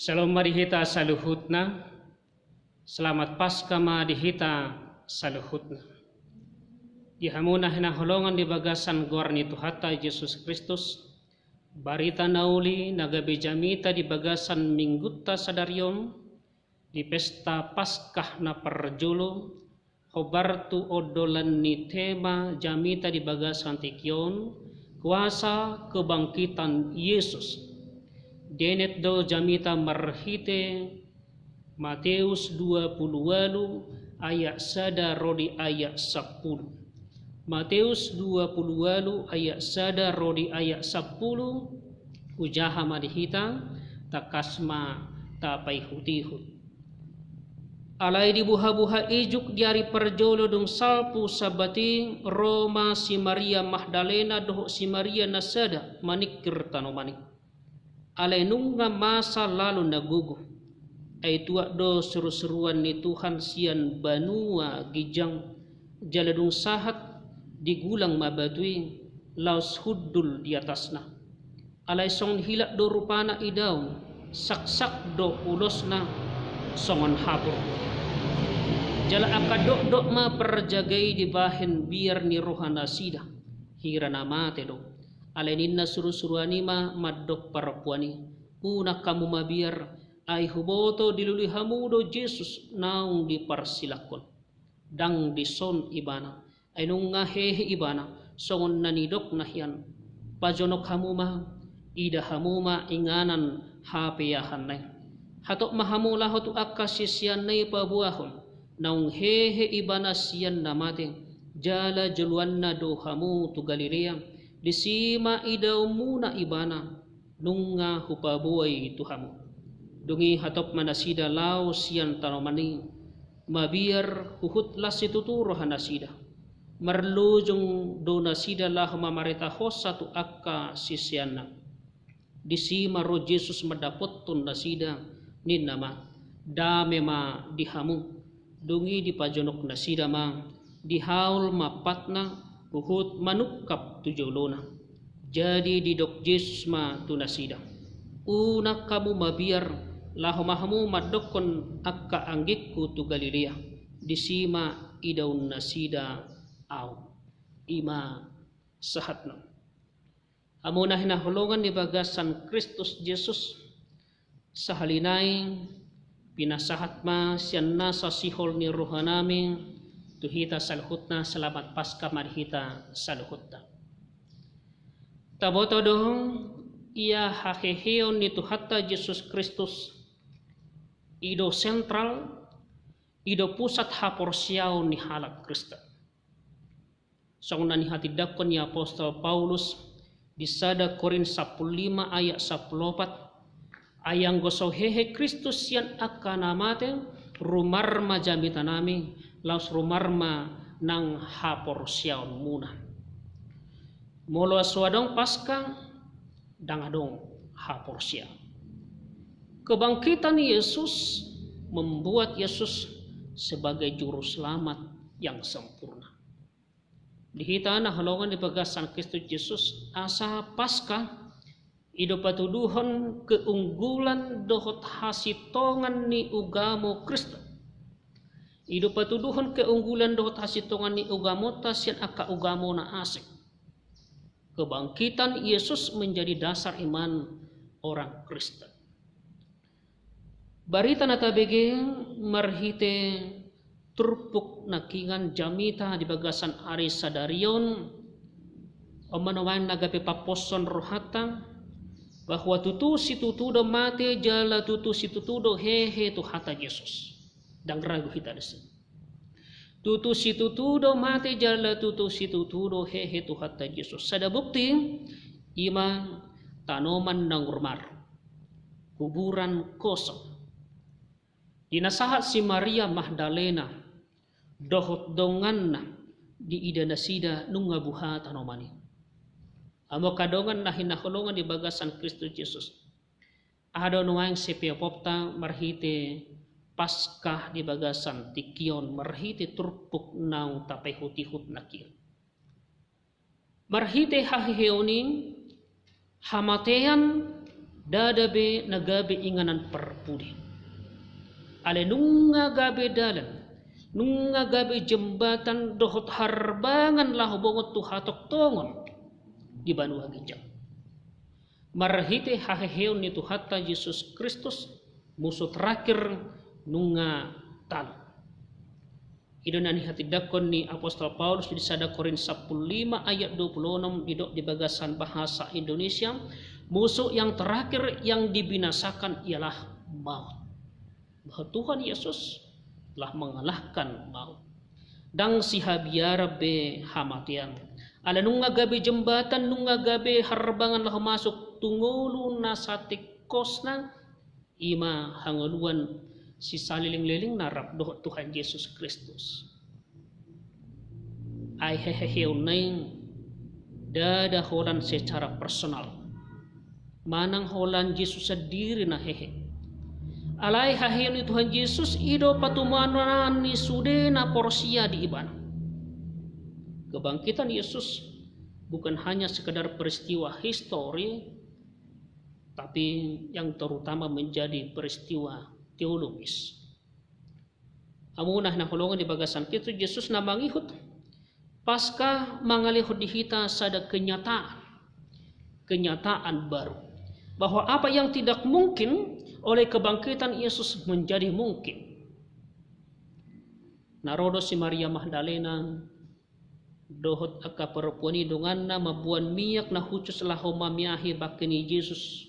Shalom marihita saluhutna, selamat Paskah marihita saluhutna. Dihamuna hina holongan di bagasan gorni Tuhata Yesus Kristus, barita nauli nagabe jamita di bagasan minggutta sadarion, di pesta Paskah na perjulu, hobartu odolan ni tema jamita di bagasan tikion, kuasa kebangkitan Yesus. Denet do jamita marhite Matius 28 ayat 1 rodi ayat 10. Matius 28 ayat 1 rodi ayat 10 ujaha madihita takasma tapai hutihut. Alai di buha-buha ijuk diari perjolo dong salpu sabati Roma si Maria Magdalena doh si Maria Nasada manikir tano manik. Alai nunga masa lalu nagugu ay tuak do seru-seruan ni Tuhan sian banua gijang jaladung sahat digulang mabadui laus huddul di atasna. Alai song hilak do rupana idaw sak-sak do ulosna songon hapur. Jala akadok-dok ma perjagai di bahen biar ni rohana sida hirana mate do. Aleninna suruh-suruani ma madok parapuani una kamu mabiar ai huboto diluli hamudo Yesus naung diparsilakon dang dison ibana ai nunga hehe ibana songon nanidok nahian pajonok hamuma ida hamuma inganan hapeyahan nai hatok mahamula hotu akasisian nai pabuahon naung hehe ibana sian namate jala jeluanna do hamu tu Galilea disima idaw muna ibana nunga hupabuay tuhamu dungi hatop manasida lao siyan tanomani mabiar huhutlas situturo hanasida marlujung do nasida lah mamareta hosatu akka sisyanna disima ro Jesus madapotun nasida ninama dame ma dihamu dungi dipajonok nasida ma dihaul mapatna Uhud manukap tujolona jadi didok Yesus ma tunasida una kamu mabiar lahomahamu madokon akka anggikku tu Galilea disima idaun nasida au ima sahatna amuna hina holongan di bagasan Kristus Yesus sahalinai pinasahat ma sian nasa sihol ni rohanami tuhita saluhutna selamat Paskah marihita saluhutna. Taboto dong ia haheheon ni Tuhata Yesus Kristus ido sentral ido pusat haporsiao ni halak Kristen. Song nani hati dakon ni Apostol Paulus di sada Korin 15 ayat 14 ayang goso hehe Kristus yang akan namate rumar majamita nami laus rumarma nang hapor siaon muna molo aswadong Paskah dangadong hapor sia kebangkitan Yesus membuat Yesus sebagai juru selamat yang sempurna dihita na halongan di bagasan Kristus Yesus asa Paskah ido patuduhon keunggulan dohot hasitongan ni ugamo Kristen ido patuduhon keunggulan dohot hasitongan ni ugamo tas yang aka ugamo na asik kebangkitan Yesus menjadi dasar iman orang Kristen barita natabege marhite turpuk nakingan jamita di bagasan ari sadarion omanawain nagape paposon rohata bahwa tutu situtudo mate jala tutu situtudo hehe Tuhata Yesus dang ragu kita desi tutu situtudo mate jala tutu situtudo hehe Tuhata Yesus sada bukti ima tanoman nang urmar kuburan kosong dinasahat si Maria Magdalena dohot donganna di ida nasida nunga buha tanomani amo kadongan na hinakulungan di bagasan Kristus Yesus ada nuang sepiapopta marhite Paskah di bagasan tikion marhite turpuk nang tapay hutihut nakir marhite hahiheoni hamatean dadabe nagabe inganan per pudi. Ale nunga gabe dalan, nunga gabe jembatan dohot harbangan lah bongot tu hatok tongon di Banua Ginjang. Marhite haheheon itu hatta Yesus Kristus musuh terakhir nunga tal. Idonan hati dakon ni Apostol Paulus di sada Korin 15 ayat 26 di bagasan bahasa Indonesia, musuh yang terakhir yang dibinasakan ialah maut. Bahwa Tuhan Yesus telah mengalahkan maut. Dang sihabiara be hamatian. Ala nunga gabe jembatan, nunga gabe harbangan lah masuk tungulu nasatik kosna ima hangaluan si saliling-liling narap doh Tuhan Yesus Kristus. Ai hehehe unaing dada holan secara personal. Manang holan Yesus sendiri na hehe. Alai haheon Tuhan Yesus ido patumanan ni sudena porsia di iban. Kebangkitan Yesus bukan hanya sekedar peristiwa histori, tapi yang terutama menjadi peristiwa teologis. Amunah na hulungan di bagasan kita Yesus na mangihut pasca mangalihut dihita sada kenyataan baru bahwa apa yang tidak mungkin oleh kebangkitan Yesus menjadi mungkin. Narodo si Maria Magdalena dohot aka perempuan idunganna mabuan miyak na hucus laho mamiahi bakini Yesus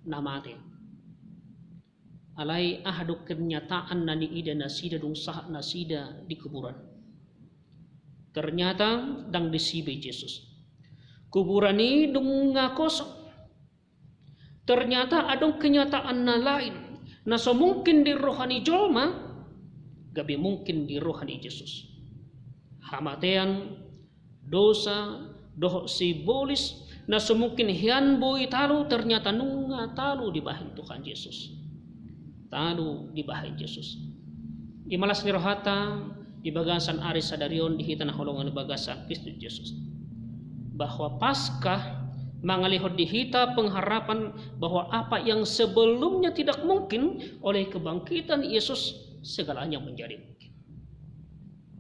namate. Alai ahaduk kenyataan nani ida nasida dung sah nasida di kuburan. Ternyata dang disibe Yesus. Kuburan ini dung kosong. Ternyata ada kenyataan na lain. Na so mungkin di rohani jolma, gabi mungkin di rohani Yesus. Hamatean, dosa, doh simbolis, na so mungkin hian boy talu ternyata nunga talu di bahin Tuhan Yesus. Talu di bahin Yesus. Imalas ni rohata, di bagasan aris sadarion di hitan holongan di bagasan Kristus Yesus. Bahwa paskah mangalihot dihita pengharapan bahwa apa yang sebelumnya tidak mungkin oleh kebangkitan Yesus segalanya menjadi mungkin.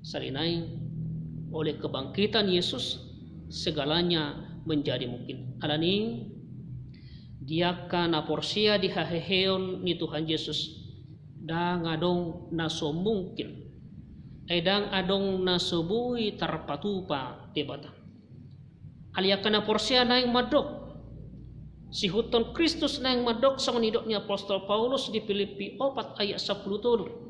Salinai oleh kebangkitan Yesus segalanya menjadi mungkin. Alani diaka na porsia di haheheon ni Tuhan Yesus dang adong naso mungkin edang adong naso bui tarpatupa tebata. Aliakana porsia na yang madok. Si huton Kristus na yang madok sa nidok ni Apostol Paulus di Filipi 4 ayat 10 tolo.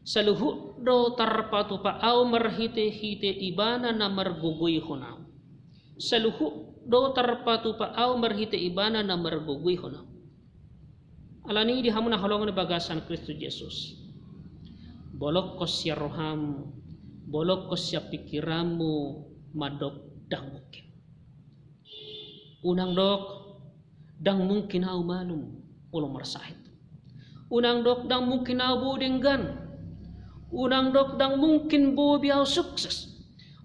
Saluhu do tarpatu pa au marhite-hite ibana na marguguy honam. Saluhu do tarpatu pa au marhite ibana na marguguy honam. Alani di hamuna halongan bagasan Kristus Yesus. Bolok ko siya roham, bolok ko siya pikiramu madok dang mungkin. Unang dok, dang mungkin au malum ulo marsahit. Unang dok, dang mungkin au budenggan. Unang dok, dang mungkin bo biau sukses.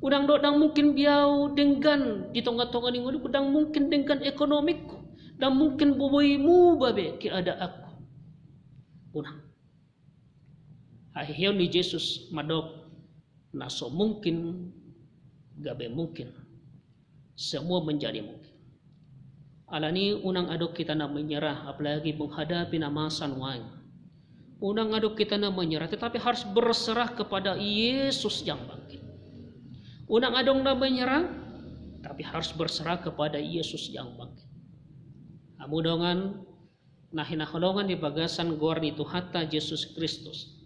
Unang dok, dang mungkin biau denggan di tonga-tonga ni ngudu, dang mungkin denggan ekonomikku. Dang mungkin boboimu babe ki ada aku. Unang. Hahiyaw ni Jesus madok naso mungkin gabe mungkin. Semua menjadi mungkin. Alani unang adok kita na menyerah apalagi menghadapi namasan wain. Unang adok kita na menyerah tetapi harus berserah kepada Yesus yang bangkit. Unang adong na menyerah tapi harus berserah kepada Yesus yang bangkit. Amudongan nahinaholongan di bagasan gorni tu hatta Yesus Kristus.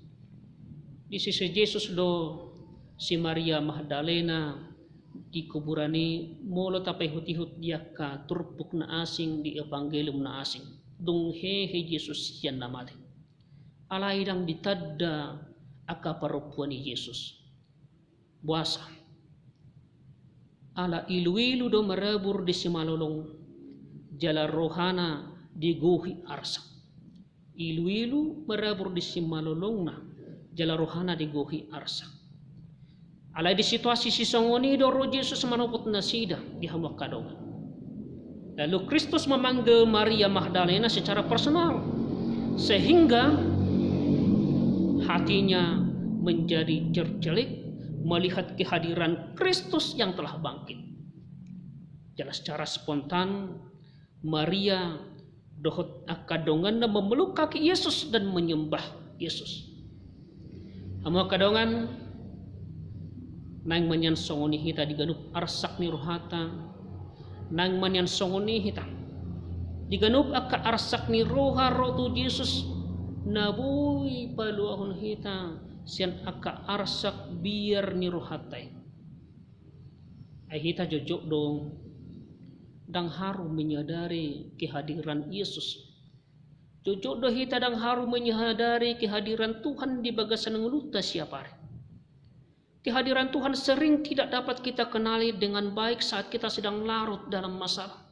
Di sisi Yesus do si Maria Magdalena di kuburani molo tapay hutihut dia ka turpuk na asing di evangelium na asing dung hehe Yesus yan namate alay dang ditadda aka parupuan ni Yesus buasa ala ilu-ilu do marabur di simalolong jala rohana di guhi arsa ilu-ilu marabur di simalolong na jala rohana di guhi arsa. Alay di situasi si songoni do ro Jesus manuput nasida di hamba kadongan. Lalu Kristus memanggil Maria Magdalena secara personal. sehingga hatinya menjadi jerjelik melihat kehadiran Kristus yang telah bangkit. Jelas secara spontan Maria dohot akadongan memeluk kaki Yesus dan menyembah Yesus. Amo kadongan nang manyan songoni hita diganup arsak ni rohata, nang manyan songoni hita diganup akka arsak ni roha rotu Yesus nabui paluahun hita sian akka arsak biar ni rohatai. Ay hita jojok dong dang haru menyadari kehadiran Yesus. Jojok do hita dang haru menyadari kehadiran Tuhan di bagasan ngeluta siapa hari. Kehadiran Tuhan sering tidak dapat kita kenali dengan baik saat kita sedang larut dalam masalah.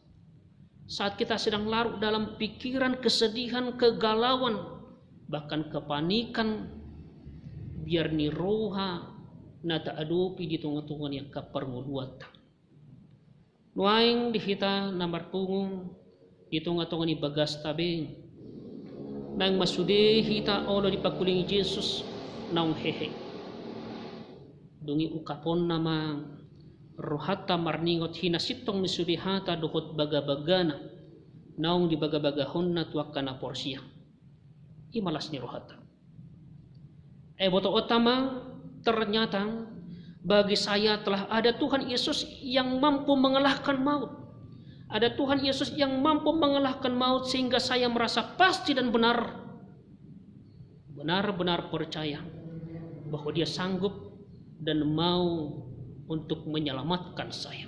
Saat kita sedang larut dalam pikiran, kesedihan, kegalauan, bahkan kepanikan, biar ni roha nata adopi di tunga-tungan yang kapernguluatan. Nuaing di hita namar pungung di tunga-tungan ni bagas tabe nang masude hita olo di pakuling Yesus naung hehe. Dungi ukapon nama rohata marningot hina sitong misude hata dohot baga-bagana naung di baga-bagahon na tuakana porsia. Imalas ni rohata. Boto utama ternyata bagi saya telah ada Tuhan Yesus yang mampu mengalahkan maut. Ada Tuhan Yesus yang mampu mengalahkan maut sehingga saya merasa pasti dan benar-benar percaya bahwa Dia sanggup dan mau untuk menyelamatkan saya.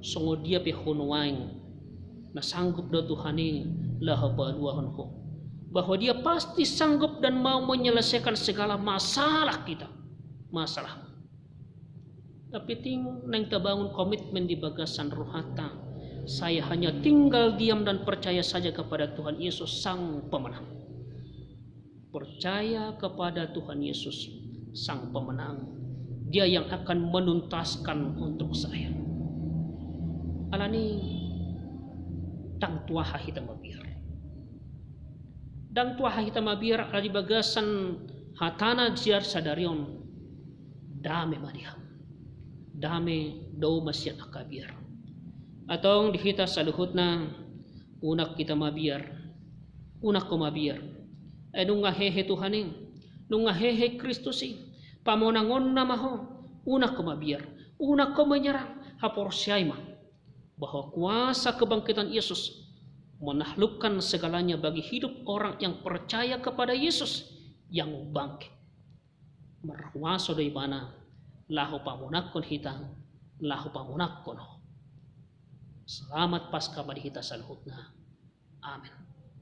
Songo Dia pehonoaing na sanggup do Tuhani lahabaluahonho. Bahwa Dia pasti sanggup dan mau menyelesaikan segala masalah kita. Masalah. Tapi nang tabangun komitmen di bagasan rohata, saya hanya tinggal diam dan percaya saja kepada Tuhan Yesus Sang Pemenang. Percaya kepada Tuhan Yesus Sang Pemenang. Dia yang akan menuntaskan untuk saya. Alani tang tuaha hita mabiar. Dan tuaha hita mabiar ala di bagasan hatana jiar sadarion dame madiham. Dame do masyan akabir. Atong dihita saluhutna unak kita mabiar. Unak ko mabiar. Nung ngahehe Tuhaning. Nung ngahehe Kristusi. Pamonangon na maho. Unak ko mabiar. Unak ko menyerang. Haporsyay ma. Bahwa kuasa kebangkitan Yesus menaklukkan segalanya bagi hidup orang yang percaya kepada Yesus yang bangkit. Merwaso dari mana lahu pamunakon hitang, lahu pamunakon. Selamat Paskah bagi kita saluhutna. Amin.